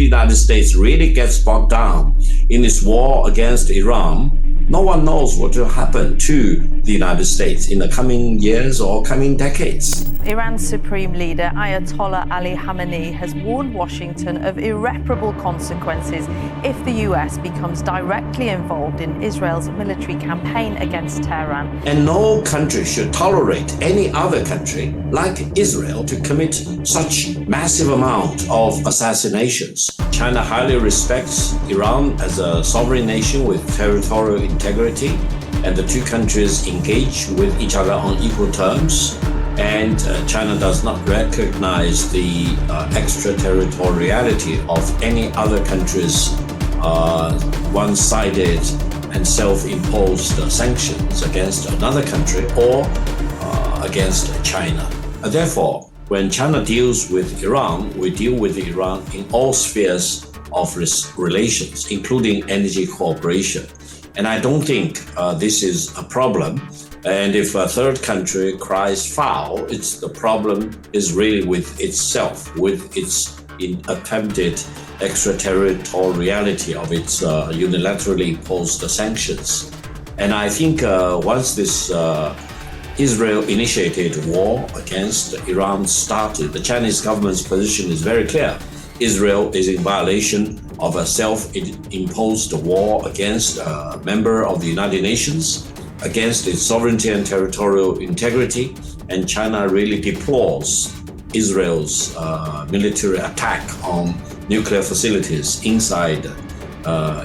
United States really gets bogged down in its war against Iran, no one knows what will happen to the United States in the coming years or coming decades. Iran's supreme leader, Ayatollah Ali Khamenei, has warned Washington of irreparable consequences if the US becomes directly involved in Israel's military campaign against Tehran. And no country should tolerate any other country like Israel to commit such massive amount of assassinations. China highly respects Iran as a sovereign nation with territorial integrity, and the two countries engage with each other on equal terms. And China does not recognize the extraterritoriality of any other country's one-sided and self-imposed sanctions against another country or against China. Therefore, when China deals with Iran, we deal with Iran in all spheres of relations, including energy cooperation. And I don't think this is a problem. And if a third country cries foul, the problem is really with itself, with its attempted extraterritoriality of its unilaterally imposed sanctions. And I think once this Israel-initiated war against Iran started, the Chinese government's position is very clear. Israel is in violation of a self-imposed war against a member of the United Nations, against its sovereignty and territorial integrity, and China really deplores Israel's military attack on nuclear facilities inside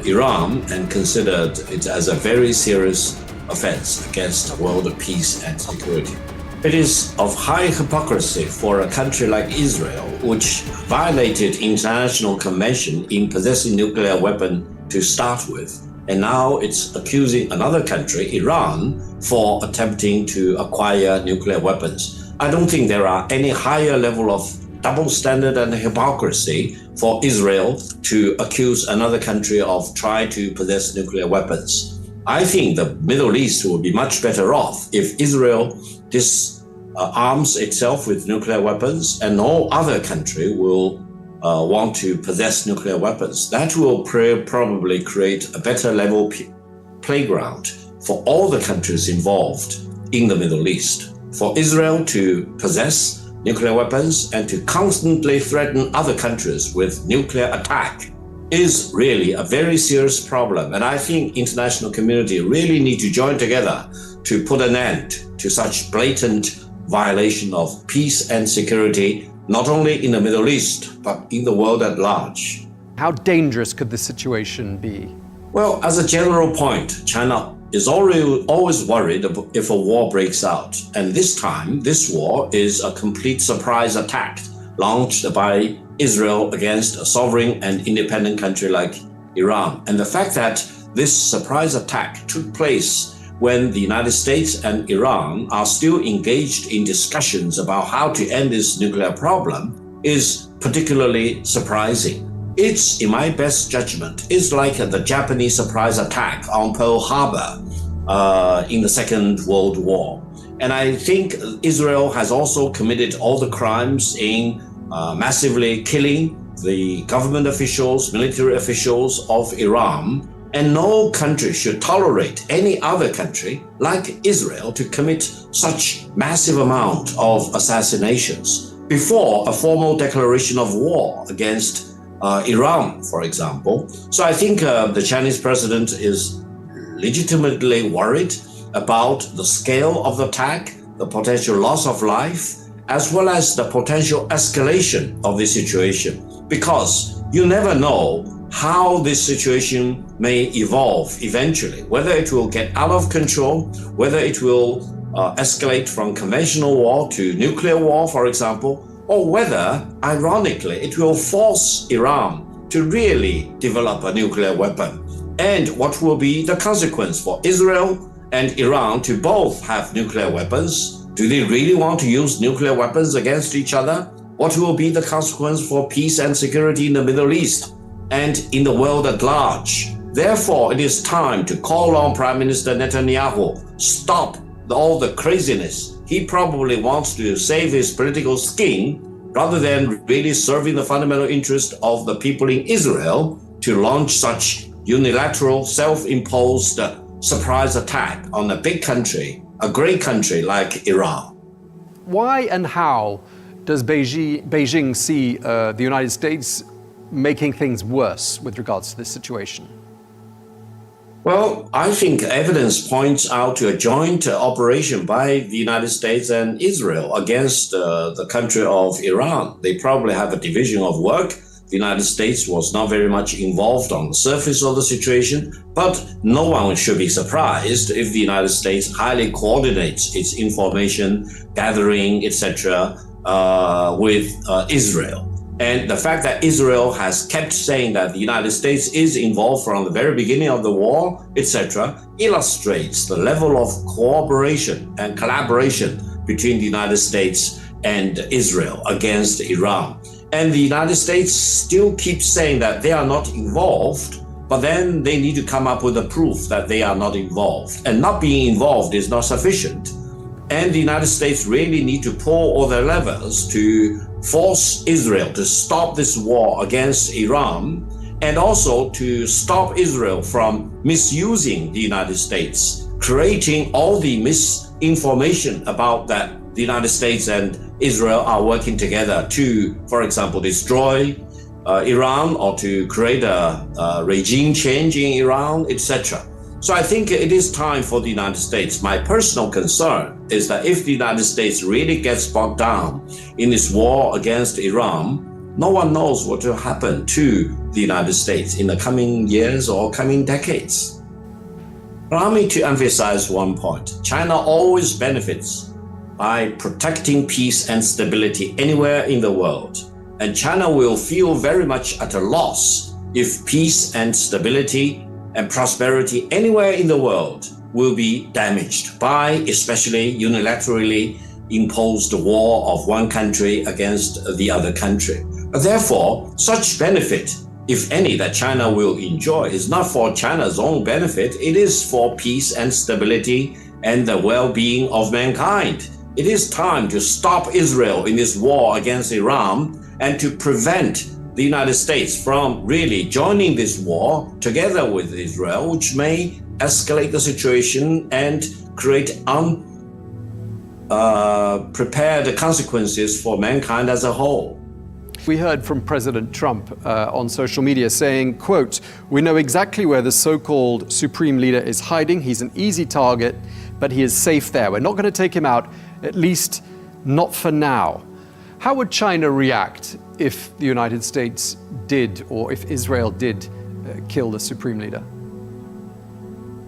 Iran and considered it as a very serious offense against world peace and security. It is of high hypocrisy for a country like Israel, which violated international convention in possessing nuclear weapon to start with, and now it's accusing another country, Iran, for attempting to acquire nuclear weapons. I don't think there are any higher level of double standard and hypocrisy for Israel to accuse another country of trying to possess nuclear weapons. I think the Middle East will be much better off if Israel disarms itself with nuclear weapons and no other country will want to possess nuclear weapons. That will probably create a better level playground for all the countries involved in the Middle East. For Israel to possess nuclear weapons and to constantly threaten other countries with nuclear attack is really a very serious problem. And I think international community really need to join together to put an end to such blatant violation of peace and security, not only in the Middle East, but in the world at large. How dangerous could this situation be? Well, as a general point, China is always worried if a war breaks out. And this time, this war is a complete surprise attack launched by Israel against a sovereign and independent country like Iran. And the fact that this surprise attack took place when the United States and Iran are still engaged in discussions about how to end this nuclear problem is particularly surprising. It's, in my best judgment, it's like the Japanese surprise attack on Pearl Harbor in the Second World War. And I think Israel has also committed all the crimes in massively killing the government officials, military officials of Iran. And no country should tolerate any other country like Israel to commit such massive amount of assassinations before a formal declaration of war against Iran, for example. So I think the Chinese president is legitimately worried about the scale of the attack, the potential loss of life, as well as the potential escalation of the situation, because you never know how this situation may evolve eventually, whether it will get out of control, whether it will escalate from conventional war to nuclear war, for example, or whether, ironically, it will force Iran to really develop a nuclear weapon. And what will be the consequence for Israel and Iran to both have nuclear weapons? Do they really want to use nuclear weapons against each other? What will be the consequence for peace and security in the Middle East and in the world at large? Therefore, it is time to call on Prime Minister Netanyahu, stop all the craziness. He probably wants to save his political skin rather than really serving the fundamental interest of the people in Israel to launch such unilateral, self-imposed surprise attack on a big country, a great country like Iran. Why and how does Beijing see the United States making things worse with regards to this situation? Well, I think evidence points out to a joint operation by the United States and Israel against the country of Iran. They probably have a division of work. The United States was not very much involved on the surface of the situation, but no one should be surprised if the United States highly coordinates its information gathering, etc., with Israel. And the fact that Israel has kept saying that the United States is involved from the very beginning of the war, etc., illustrates the level of cooperation and collaboration between the United States and Israel against Iran. And the United States still keeps saying that they are not involved, but then they need to come up with a proof that they are not involved. And not being involved is not sufficient. And the United States really need to pull all their levers to force Israel to stop this war against Iran, and also to stop Israel from misusing the United States, creating all the misinformation about that the United States and Israel are working together to, for example, destroy Iran or to create a regime change in Iran, etc. So I think it is time for the United States. My personal concern is that if the United States really gets bogged down in this war against Iran, no one knows what will happen to the United States in the coming years or coming decades. Allow me to emphasize one point. China always benefits by protecting peace and stability anywhere in the world. And China will feel very much at a loss if peace and stability and prosperity anywhere in the world will be damaged by especially unilaterally imposed war of one country against the other country. Therefore, such benefit, if any, that China will enjoy is not for China's own benefit, it is for peace and stability and the well-being of mankind. It is time to stop Israel in this war against Iran and to prevent the United States from really joining this war together with Israel, which may escalate the situation and create unprepared consequences for mankind as a whole. We heard from President Trump on social media saying, quote, "We know exactly where the so-called supreme leader is hiding. He's an easy target, but he is safe there. We're not going to take him out, at least not for now." How would China react if the United States did, or if Israel did, kill the supreme leader?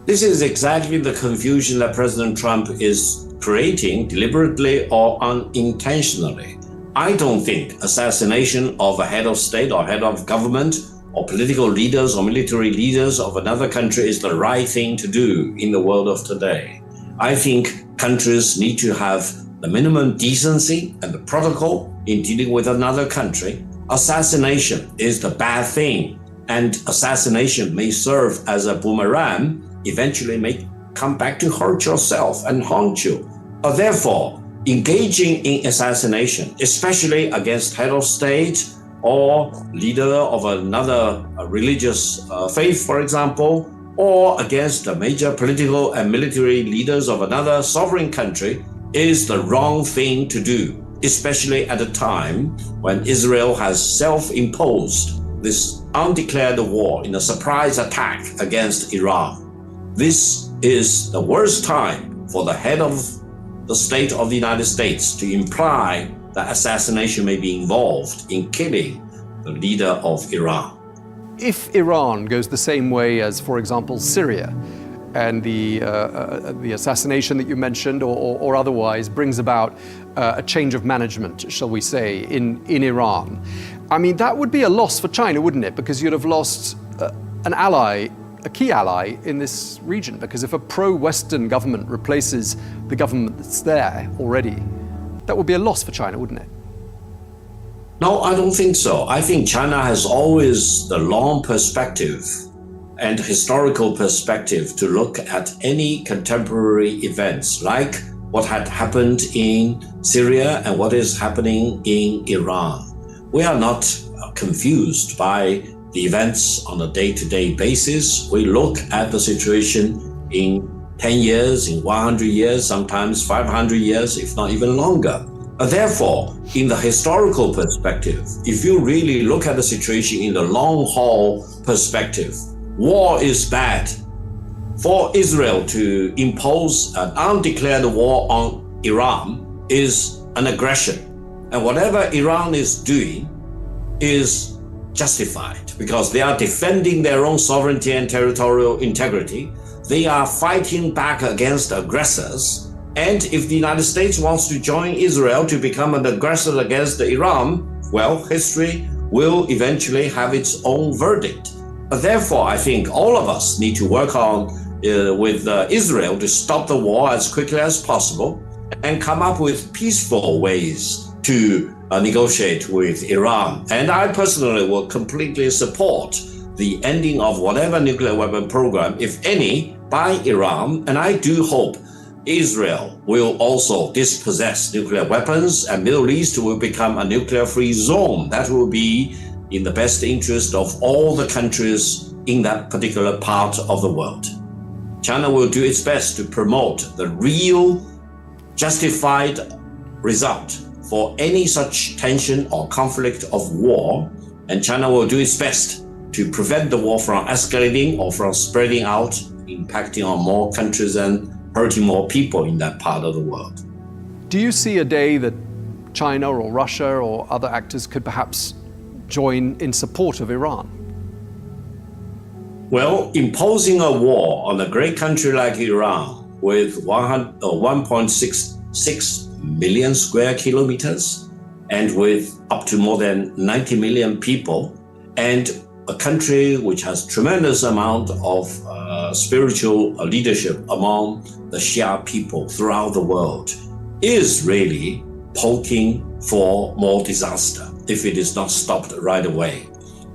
This is exactly the confusion that President Trump is creating, deliberately or unintentionally. I don't think assassination of a head of state or head of government or political leaders or military leaders of another country is the right thing to do in the world of today. I think countries need to have the minimum decency and the protocol in dealing with another country. Assassination is the bad thing, and assassination may serve as a boomerang, eventually may come back to hurt yourself and haunt you. But therefore, engaging in assassination, especially against head of state or leader of another religious faith, for example, or against the major political and military leaders of another sovereign country, is the wrong thing to do, especially at a time when Israel has self-imposed this undeclared war in a surprise attack against Iran. This is the worst time for the head of the state of the United States to imply that assassination may be involved in killing the leader of Iran. If Iran goes the same way as, for example, Syria, and the assassination that you mentioned, or otherwise, brings about a change of management, shall we say, in Iran, I mean, that would be a loss for China, wouldn't it? Because you'd have lost an ally, a key ally in this region. Because if a pro-Western government replaces the government that's there already, that would be a loss for China, wouldn't it? No, I don't think so. I think China has always the long perspective and historical perspective to look at any contemporary events like what had happened in Syria and what is happening in Iran. We are not confused by the events on a day-to-day basis. We look at the situation in 10 years, in 100 years, sometimes 500 years, if not even longer. Therefore, in the historical perspective, if you really look at the situation in the long-haul perspective, war is bad. For Israel to impose an undeclared war on Iran is an aggression. And whatever Iran is doing is justified because they are defending their own sovereignty and territorial integrity. They are fighting back against aggressors. And if the United States wants to join Israel to become an aggressor against Iran, well, history will eventually have its own verdict. Therefore, I think all of us need to work on with Israel to stop the war as quickly as possible and come up with peaceful ways to negotiate with Iran. And I personally will completely support the ending of whatever nuclear weapon program, if any, by Iran. And I do hope Israel will also dispossess nuclear weapons and Middle East will become a nuclear-free zone. That will be in the best interest of all the countries in that particular part of the world. China will do its best to promote the real justified result for any such tension or conflict of war, and China will do its best to prevent the war from escalating or from spreading out, impacting on more countries and hurting more people in that part of the world. Do you see a day that China or Russia or other actors could perhaps join in support of Iran? Well, imposing a war on a great country like Iran with 1.66 million square kilometers and with up to more than 90 million people, and a country which has tremendous amount of spiritual leadership among the Shia people throughout the world, is really poking for more disaster if it is not stopped right away.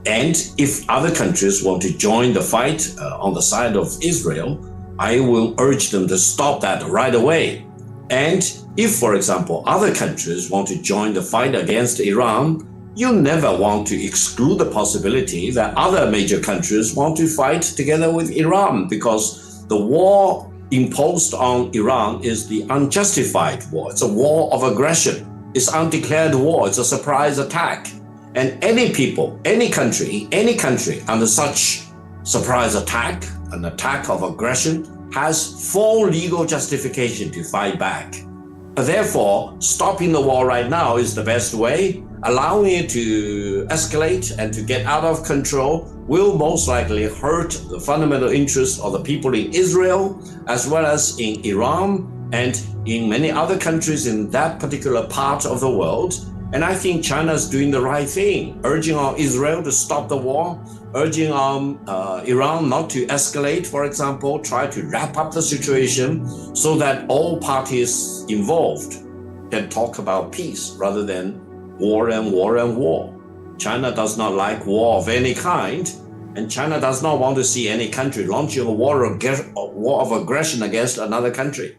And if other countries want to join the fight on the side of Israel, I will urge them to stop that right away. And if, for example, other countries want to join the fight against Iran, you never want to exclude the possibility that other major countries want to fight together with Iran, because the war imposed on Iran is the unjustified war. It's a war of aggression. It's undeclared war. It's a surprise attack. And any people, any country under such surprise attack, an attack of aggression, has full legal justification to fight back. Therefore, stopping the war right now is the best way. Allowing it to escalate and to get out of control will most likely hurt the fundamental interests of the people in Israel, as well as in Iran and in many other countries in that particular part of the world. And I think China is doing the right thing, urging on Israel to stop the war, urging on Iran not to escalate, for example, try to wrap up the situation so that all parties involved can talk about peace rather than war and war and war. China does not like war of any kind, and China does not want to see any country launching a war of aggression against another country.